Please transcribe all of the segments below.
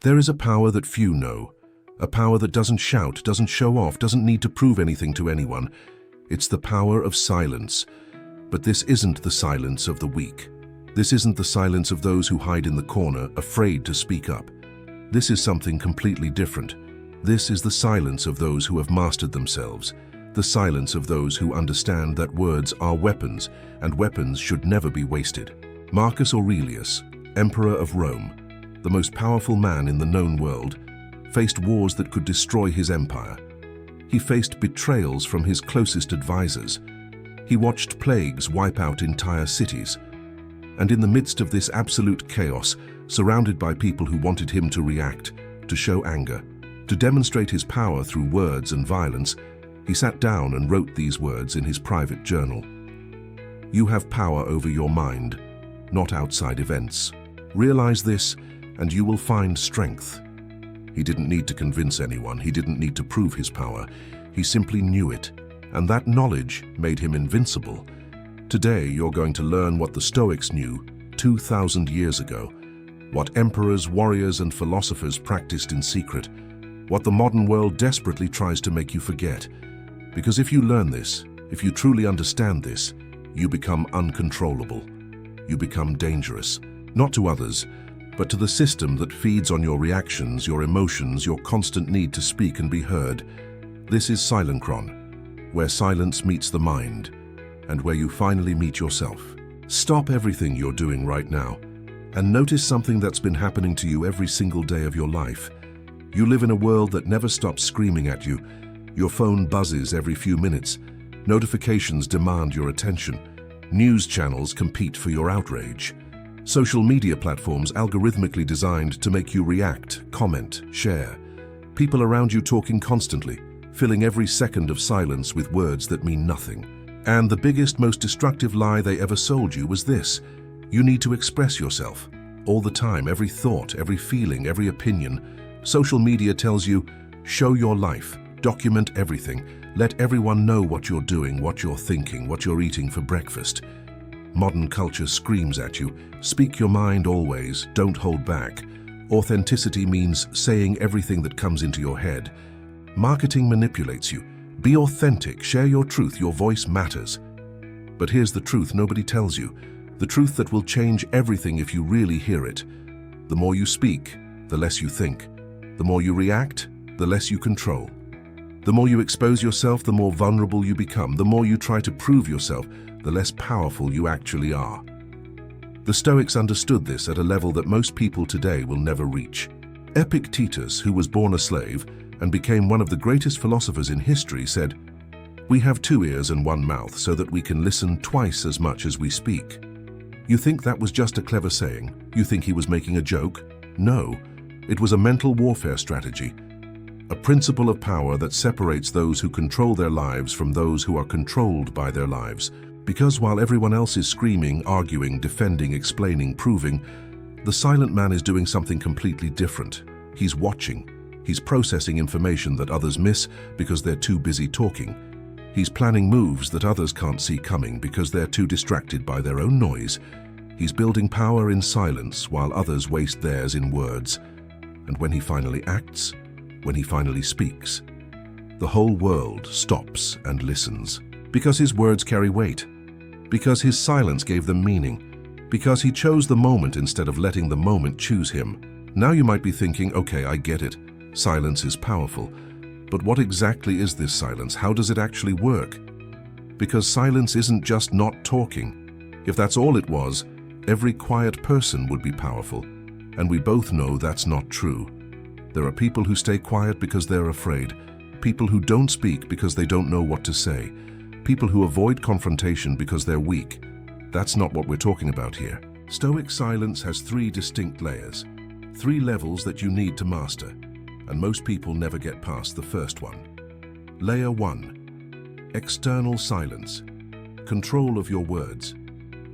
There is a power that few know, a power that doesn't shout, doesn't show off, doesn't need to prove anything to anyone. It's the power of silence. But this isn't the silence of the weak. This isn't the silence of those who hide in the corner, afraid to speak up. This is something completely different. This is the silence of those who have mastered themselves, the silence of those who understand that words are weapons, and weapons should never be wasted. Marcus Aurelius, Emperor of Rome, the most powerful man in the known world, faced wars that could destroy his empire. He faced betrayals from his closest advisors. He watched plagues wipe out entire cities. And in the midst of this absolute chaos, surrounded by people who wanted him to react, to show anger, to demonstrate his power through words and violence, he sat down and wrote these words in his private journal. You have power over your mind, not outside events. Realize this, and you will find strength. He didn't need to convince anyone. He didn't need to prove his power. He simply knew it, and that knowledge made him invincible. Today, you're going to learn what the Stoics knew 2,000 years ago, what emperors, warriors, and philosophers practiced in secret, what the modern world desperately tries to make you forget. Because if you learn this, if you truly understand this, you become uncontrollable. You become dangerous, not to others, but to the system that feeds on your reactions, your emotions, your constant need to speak and be heard. This is Silencron, where silence meets the mind, and where you finally meet yourself. Stop everything you're doing right now, and notice something that's been happening to you every single day of your life. You live in a world that never stops screaming at you. Your phone buzzes every few minutes. Notifications demand your attention. News channels compete for your outrage. Social media platforms algorithmically designed to make you react, comment, share. People around you talking constantly, filling every second of silence with words that mean nothing. And the biggest, most destructive lie they ever sold you was this: you need to express yourself. All the time, every thought, every feeling, every opinion. Social media tells you, show your life, document everything, let everyone know what you're doing, what you're thinking, what you're eating for breakfast. Modern culture screams at you, speak your mind always, don't hold back. Authenticity means saying everything that comes into your head. Marketing manipulates you. Be authentic, share your truth, your voice matters. But here's the truth nobody tells you, the truth that will change everything if you really hear it. The more you speak, the less you think. The more you react, the less you control. The more you expose yourself, the more vulnerable you become. The more you try to prove yourself, the less powerful you actually are. The Stoics understood this at a level that most people today will never reach. Epictetus, who was born a slave and became one of the greatest philosophers in history, said, "We have 2 ears and 1 mouth so that we can listen twice as much as we speak." You think that was just a clever saying? You think he was making a joke? No, it was a mental warfare strategy. A principle of power that separates those who control their lives from those who are controlled by their lives. Because while everyone else is screaming, arguing, defending, explaining, proving, the silent man is doing something completely different. He's watching. He's processing information that others miss because they're too busy talking. He's planning moves that others can't see coming because they're too distracted by their own noise. He's building power in silence while others waste theirs in words. And when he finally acts, when he finally speaks, the whole world stops and listens. Because his words carry weight. Because his silence gave them meaning. Because he chose the moment instead of letting the moment choose him. Now you might be thinking, okay, I get it. Silence is powerful. But what exactly is this silence? How does it actually work? Because silence isn't just not talking. If that's all it was, every quiet person would be powerful. And we both know that's not true. There are people who stay quiet because they're afraid. People who don't speak because they don't know what to say. People who avoid confrontation because they're weak. That's not what we're talking about here. Stoic silence has 3 distinct layers. 3 levels that you need to master. And most people never get past the first one. Layer 1. External silence. Control of your words.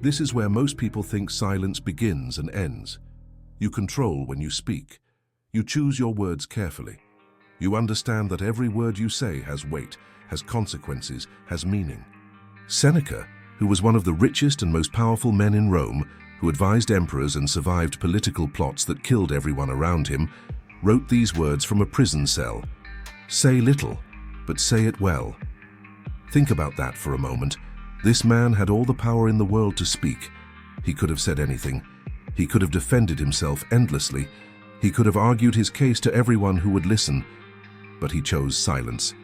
This is where most people think silence begins and ends. You control when you speak. You choose your words carefully. You understand that every word you say has weight, has consequences, has meaning. Seneca, who was one of the richest and most powerful men in Rome, who advised emperors and survived political plots that killed everyone around him, wrote these words from a prison cell. Say little, but say it well. Think about that for a moment. This man had all the power in the world to speak. He could have said anything. He could have defended himself endlessly. He could have argued his case to everyone who would listen. But he chose silence.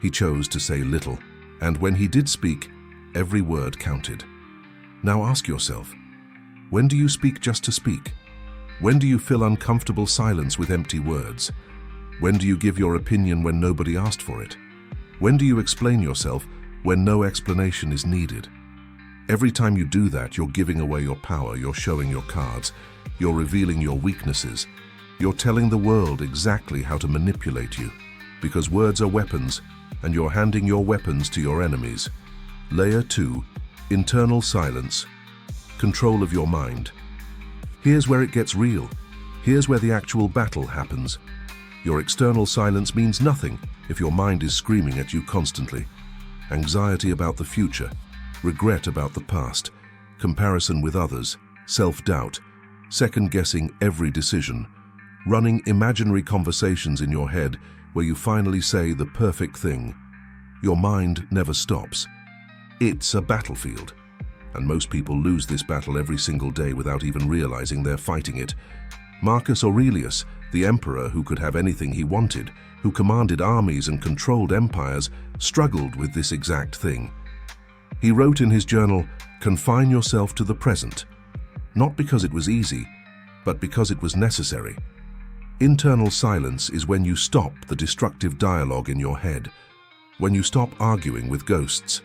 He chose to say little. And when he did speak, every word counted. Now ask yourself, when do you speak just to speak? When do you fill uncomfortable silence with empty words? When do you give your opinion when nobody asked for it? When do you explain yourself when no explanation is needed? Every time you do that, you're giving away your power, you're showing your cards, you're revealing your weaknesses, you're telling the world exactly how to manipulate you. Because words are weapons, and you're handing your weapons to your enemies. Layer 2, internal silence, control of your mind. Here's where it gets real. Here's where the actual battle happens. Your external silence means nothing if your mind is screaming at you constantly. Anxiety about the future, regret about the past, comparison with others, self-doubt, second-guessing every decision, running imaginary conversations in your head where you finally say the perfect thing. Your mind never stops. It's a battlefield, and most people lose this battle every single day without even realizing they're fighting it. Marcus Aurelius, the emperor who could have anything he wanted, who commanded armies and controlled empires, struggled with this exact thing. He wrote in his journal, "Confine yourself to the present," not because it was easy, but because it was necessary. Internal silence is when you stop the destructive dialogue in your head, when you stop arguing with ghosts,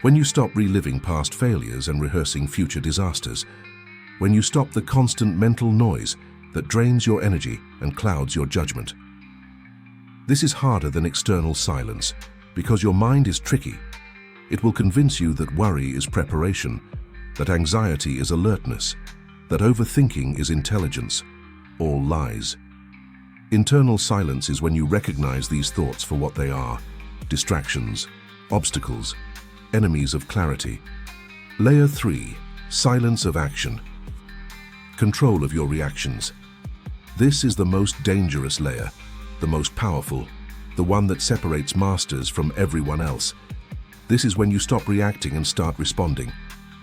when you stop reliving past failures and rehearsing future disasters, when you stop the constant mental noise that drains your energy and clouds your judgment. This is harder than external silence because your mind is tricky. It will convince you that worry is preparation, that anxiety is alertness, that overthinking is intelligence, all lies. Internal silence is when you recognize these thoughts for what they are: distractions, obstacles, enemies of clarity. Layer 3, silence of action. Control of your reactions. This is the most dangerous layer, the most powerful, the one that separates masters from everyone else. This is when you stop reacting and start responding.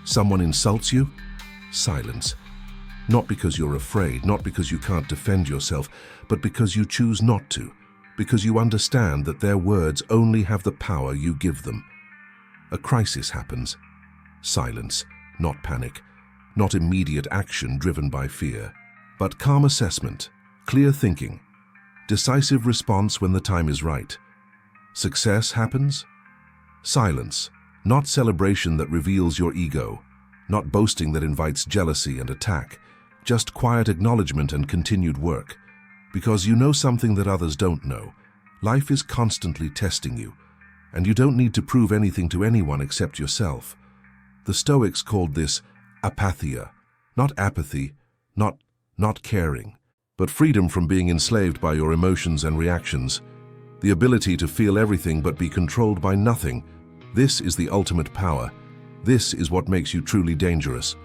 Someone insults you? Silence. Not because you're afraid, not because you can't defend yourself, but because you choose not to, because you understand that their words only have the power you give them. A crisis happens. Silence, not panic, not immediate action driven by fear, but calm assessment, clear thinking, decisive response when the time is right. Success happens. Silence, not celebration that reveals your ego, not boasting that invites jealousy and attack, just quiet acknowledgement and continued work. Because you know something that others don't know. Life is constantly testing you, and you don't need to prove anything to anyone except yourself. The Stoics called this apatheia, not apathy, not caring, but freedom from being enslaved by your emotions and reactions. The ability to feel everything but be controlled by nothing. This is the ultimate power. This is what makes you truly dangerous.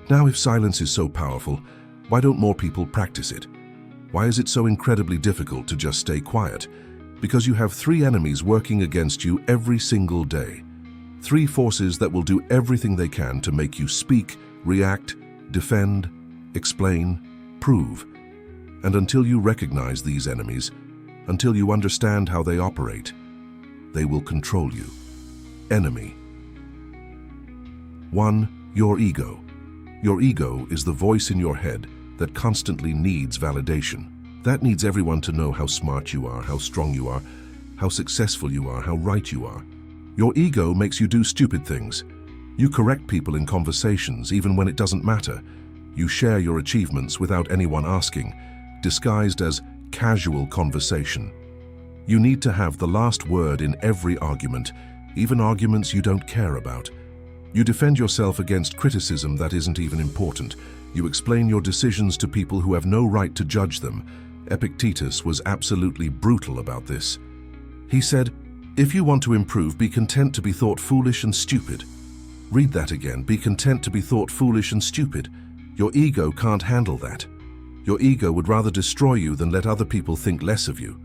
Now, if silence is so powerful, why don't more people practice it? Why is it so incredibly difficult to just stay quiet? Because you have 3 enemies working against you every single day. 3 forces that will do everything they can to make you speak, react, defend, explain, prove. And until you recognize these enemies, until you understand how they operate, they will control you. Enemy. 1. Your ego. Your ego is the voice in your head that constantly needs validation. That needs everyone to know how smart you are, how strong you are, how successful you are, how right you are. Your ego makes you do stupid things. You correct people in conversations even when it doesn't matter. You share your achievements without anyone asking, disguised as casual conversation. You need to have the last word in every argument, even arguments you don't care about. You defend yourself against criticism that isn't even important. You explain your decisions to people who have no right to judge them. Epictetus was absolutely brutal about this. He said, "If you want to improve, be content to be thought foolish and stupid." Read that again. Be content to be thought foolish and stupid. Your ego can't handle that. Your ego would rather destroy you than let other people think less of you.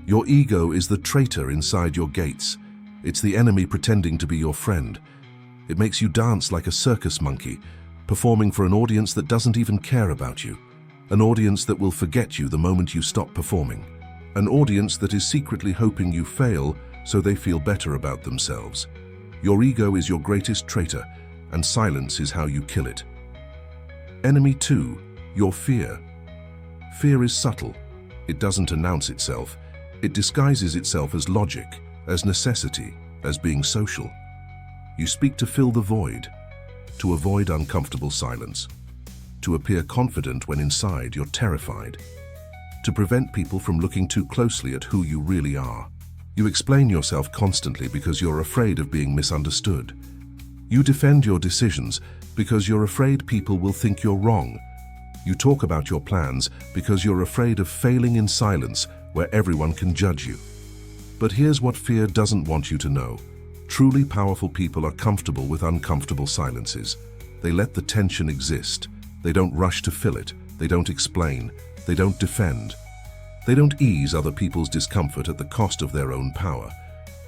Your ego is the traitor inside your gates. It's the enemy pretending to be your friend. It makes you dance like a circus monkey, performing for an audience that doesn't even care about you. An audience that will forget you the moment you stop performing. An audience that is secretly hoping you fail so they feel better about themselves. Your ego is your greatest traitor, and silence is how you kill it. Enemy 2, your fear. Fear is subtle. It doesn't announce itself. It disguises itself as logic, as necessity, as being social. You speak to fill the void, to avoid uncomfortable silence, to appear confident when inside you're terrified, to prevent people from looking too closely at who you really are. You explain yourself constantly because you're afraid of being misunderstood. You defend your decisions because you're afraid people will think you're wrong. You talk about your plans because you're afraid of failing in silence where everyone can judge you. But here's what fear doesn't want you to know. Truly powerful people are comfortable with uncomfortable silences. They let the tension exist. They don't rush to fill it. They don't explain. They don't defend. They don't ease other people's discomfort at the cost of their own power,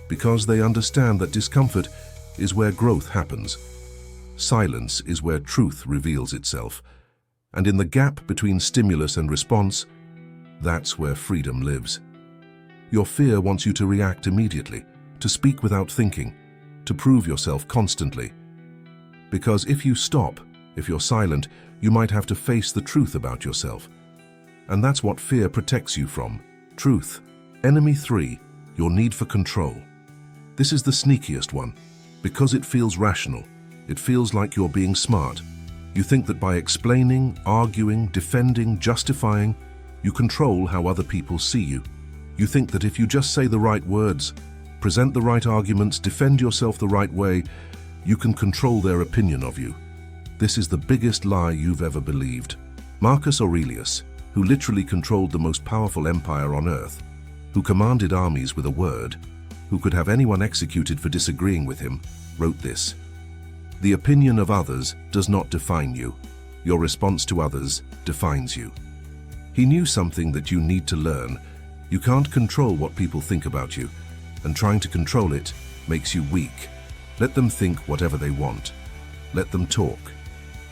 because they understand that discomfort is where growth happens. Silence is where truth reveals itself. And in the gap between stimulus and response, that's where freedom lives. Your fear wants you to react immediately, to speak without thinking, to prove yourself constantly. Because if you stop, if you're silent, you might have to face the truth about yourself. And that's what fear protects you from, truth. Enemy 3, your need for control. This is the sneakiest one, because it feels rational. It feels like you're being smart. You think that by explaining, arguing, defending, justifying, you control how other people see you. You think that if you just say the right words, present the right arguments, defend yourself the right way, you can control their opinion of you. This is the biggest lie you've ever believed. Marcus Aurelius, who literally controlled the most powerful empire on earth, who commanded armies with a word, who could have anyone executed for disagreeing with him, wrote this: "The opinion of others does not define you. Your response to others defines you." He knew something that you need to learn. You can't control what people think about you, and trying to control it makes you weak. Let them think whatever they want. Let them talk.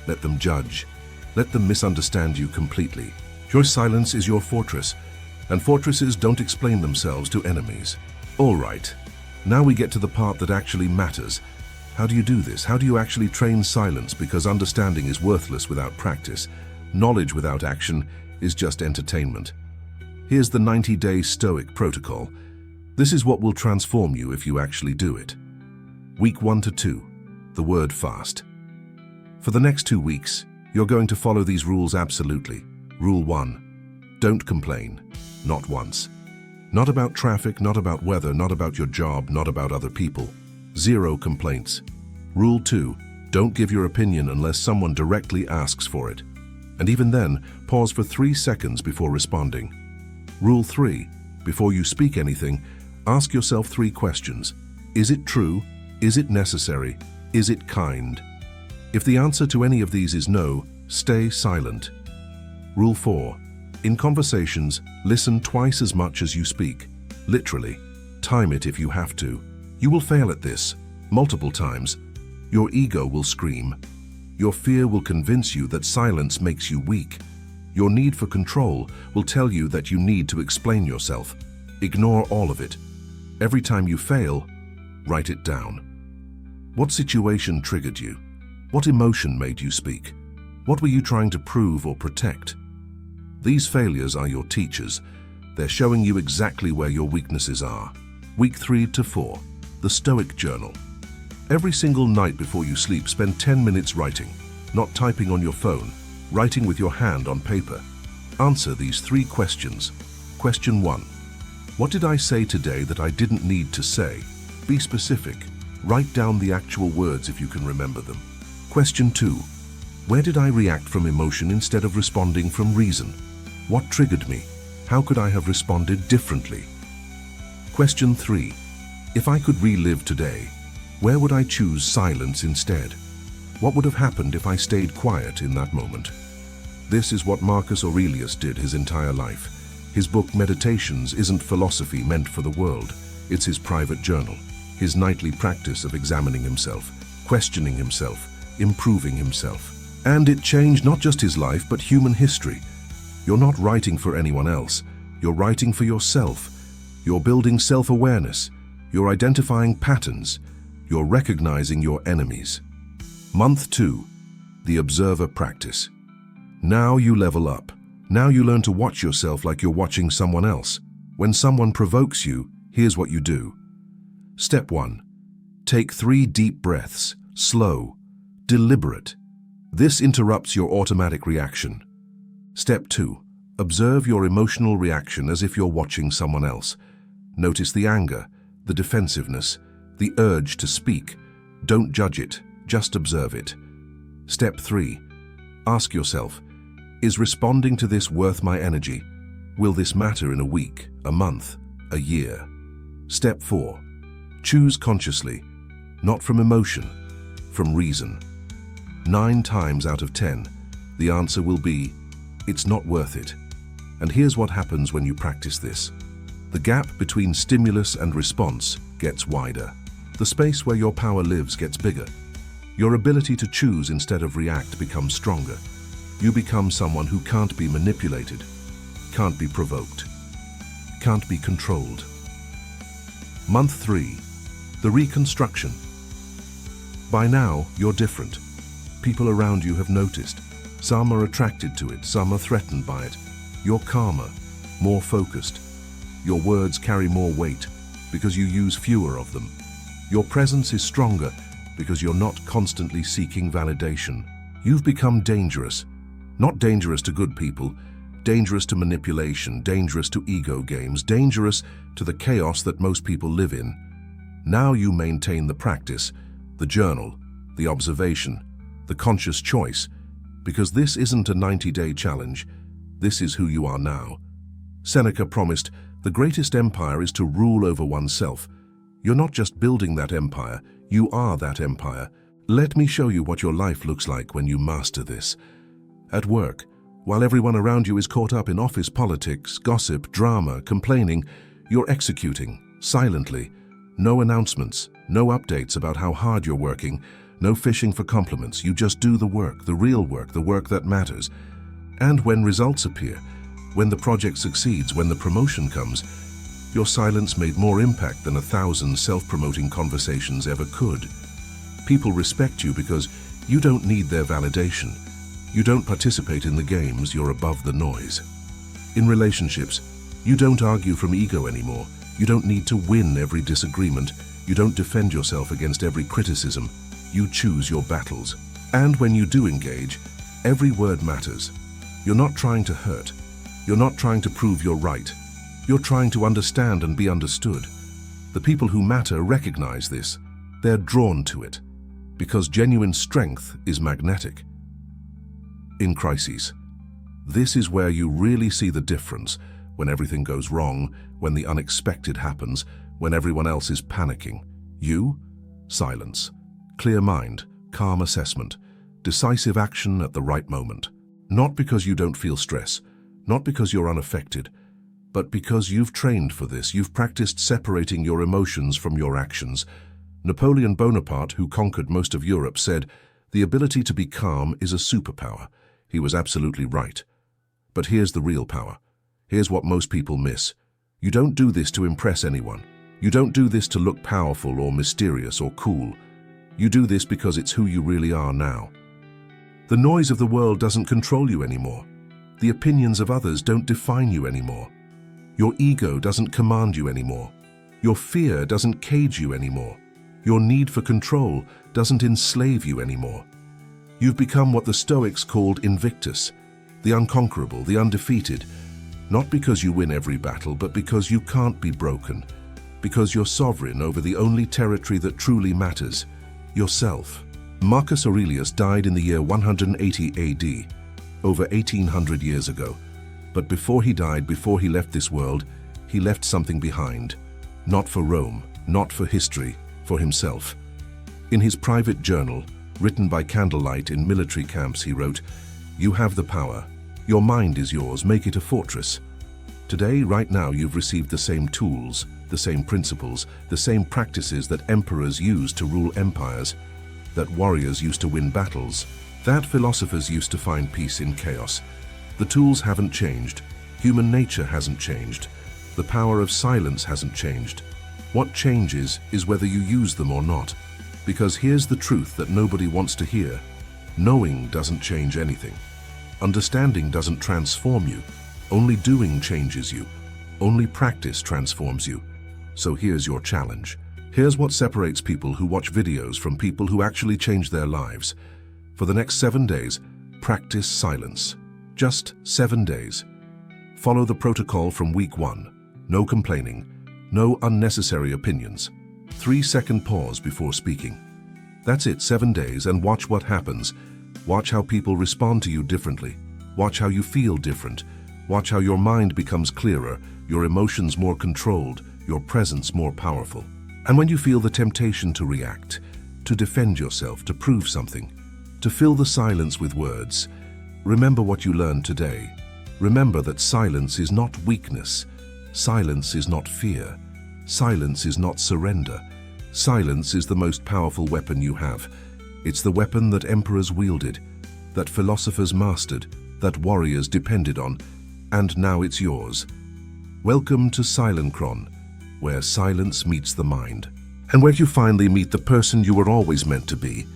Let them judge. Let them misunderstand you completely. Your silence is your fortress, and fortresses don't explain themselves to enemies. All right, now we get to the part that actually matters. How do you do this? How do you actually train silence? Because understanding is worthless without practice. Knowledge without action is just entertainment. Here's the 90-day Stoic protocol. This is what will transform you if you actually do it. Week 1 to 2, the word fast. For the next 2 weeks, you're going to follow these rules absolutely. Rule 1, don't complain, not once. Not about traffic, not about weather, not about your job, not about other people. 0 complaints. Rule 2, don't give your opinion unless someone directly asks for it. And even then, pause for 3 seconds before responding. Rule 3, before you speak anything, ask yourself 3 questions. Is it true? Is it necessary? Is it kind? If the answer to any of these is no, stay silent. Rule 4, in conversations, listen twice as much as you speak. Literally, time it if you have to. You will fail at this, multiple times. Your ego will scream. Your fear will convince you that silence makes you weak. Your need for control will tell you that you need to explain yourself. Ignore all of it. Every time you fail, write it down. What situation triggered you? What emotion made you speak? What were you trying to prove or protect? These failures are your teachers. They're showing you exactly where your weaknesses are. Week 3 to 4, the Stoic Journal. Every single night before you sleep, spend 10 minutes writing, not typing on your phone, writing with your hand on paper. Answer these 3 questions. Question 1. What did I say today that I didn't need to say? Be specific. Write down the actual words if you can remember them. Question 2. Where did I react from emotion instead of responding from reason? What triggered me? How could I have responded differently? Question 3. If I could relive today, where would I choose silence instead? What would have happened if I stayed quiet in that moment? This is what Marcus Aurelius did his entire life. His book Meditations isn't philosophy meant for the world. It's his private journal, his nightly practice of examining himself, questioning himself, improving himself. And it changed not just his life, but human history. You're not writing for anyone else. You're writing for yourself. You're building self-awareness. You're identifying patterns. You're recognizing your enemies. Month 2, the observer practice. Now you level up. Now you learn to watch yourself like you're watching someone else. When someone provokes you, here's what you do. Step 1. Take 3 deep breaths, slow, deliberate. This interrupts your automatic reaction. Step 2. Observe your emotional reaction as if you're watching someone else. Notice the anger, the defensiveness, the urge to speak. Don't judge it, just observe it. Step 3. Ask yourself, is responding to this worth my energy? Will this matter in a week, a month, a year? Step 4. Choose consciously, not from emotion, from reason. 9 times out of 10, the answer will be, it's not worth it. And here's what happens when you practice this. The gap between stimulus and response gets wider. The space where your power lives gets bigger. Your ability to choose instead of react becomes stronger. You become someone who can't be manipulated, can't be provoked, can't be controlled. Month 3, the reconstruction. By now, you're different. People around you have noticed. Some are attracted to it, some are threatened by it. You're calmer, more focused. Your words carry more weight because you use fewer of them. Your presence is stronger because you're not constantly seeking validation. You've become dangerous. Not dangerous to good people, dangerous to manipulation, dangerous to ego games, dangerous to the chaos that most people live in. Now you maintain the practice, the journal, the observation, the conscious choice, because this isn't a 90-day challenge. This is who you are now. Seneca promised, the greatest empire is to rule over oneself. You're not just building that empire, you are that empire. Let me show you what your life looks like when you master this. At work, while everyone around you is caught up in office politics, gossip, drama, complaining, you're executing, silently. No announcements, no updates about how hard you're working, no fishing for compliments. You just do the work, the real work, the work that matters. And when results appear, when the project succeeds, when the promotion comes, your silence made more impact than 1,000 self-promoting conversations ever could. People respect you because you don't need their validation. You don't participate in the games, you're above the noise. In relationships, you don't argue from ego anymore. You don't need to win every disagreement. You don't defend yourself against every criticism. You choose your battles. And when you do engage, every word matters. You're not trying to hurt. You're not trying to prove you're right. You're trying to understand and be understood. The people who matter recognize this. They're drawn to it, because genuine strength is magnetic. In crises, this is where you really see the difference. When everything goes wrong, when the unexpected happens, when everyone else is panicking. You? Silence. Clear mind, calm assessment, decisive action at the right moment. Not because you don't feel stress, not because you're unaffected, but because you've trained for this. You've practiced separating your emotions from your actions. Napoleon Bonaparte, who conquered most of Europe, said, "The ability to be calm is a superpower." He was absolutely right. But here's the real power. Here's what most people miss. You don't do this to impress anyone. You don't do this to look powerful or mysterious or cool. You do this because it's who you really are now. The noise of the world doesn't control you anymore. The opinions of others don't define you anymore. Your ego doesn't command you anymore. Your fear doesn't cage you anymore. Your need for control doesn't enslave you anymore. You've become what the Stoics called invictus, the unconquerable, the undefeated, not because you win every battle, but because you can't be broken, because you're sovereign over the only territory that truly matters, yourself. Marcus Aurelius died in the year 180 AD, over 1800 years ago. But before he died, before he left this world, he left something behind. Not for Rome, not for history, for himself. In his private journal, written by candlelight in military camps, he wrote, "You have the power, Your mind is yours, make it a fortress. Today, right now, you've received the same tools, the same principles, the same practices that emperors used to rule empires, that warriors used to win battles, that philosophers used to find peace in chaos. The tools haven't changed. Human nature hasn't changed. The power of silence hasn't changed. What changes is whether you use them or not. Because here's the truth that nobody wants to hear. Knowing doesn't change anything. Understanding doesn't transform you. Only doing changes you. Only practice transforms you. So here's your challenge. Here's what separates people who watch videos from people who actually change their lives. For the next 7 days, practice silence. Just 7 days. Follow the protocol from week 1. No complaining. No unnecessary opinions. 3-second pause before speaking. That's it, 7 days, and watch what happens. Watch how people respond to you differently. Watch how you feel different. Watch how your mind becomes clearer, your emotions more controlled, your presence more powerful. And when you feel the temptation to react, to defend yourself, to prove something, to fill the silence with words, remember what you learned today. Remember that silence is not weakness. Silence is not fear. Silence is not surrender. Silence is the most powerful weapon you have. It's the weapon that emperors wielded, that philosophers mastered, that warriors depended on, and now it's yours. Welcome to Silencron, where silence meets the mind, and where you finally meet the person you were always meant to be.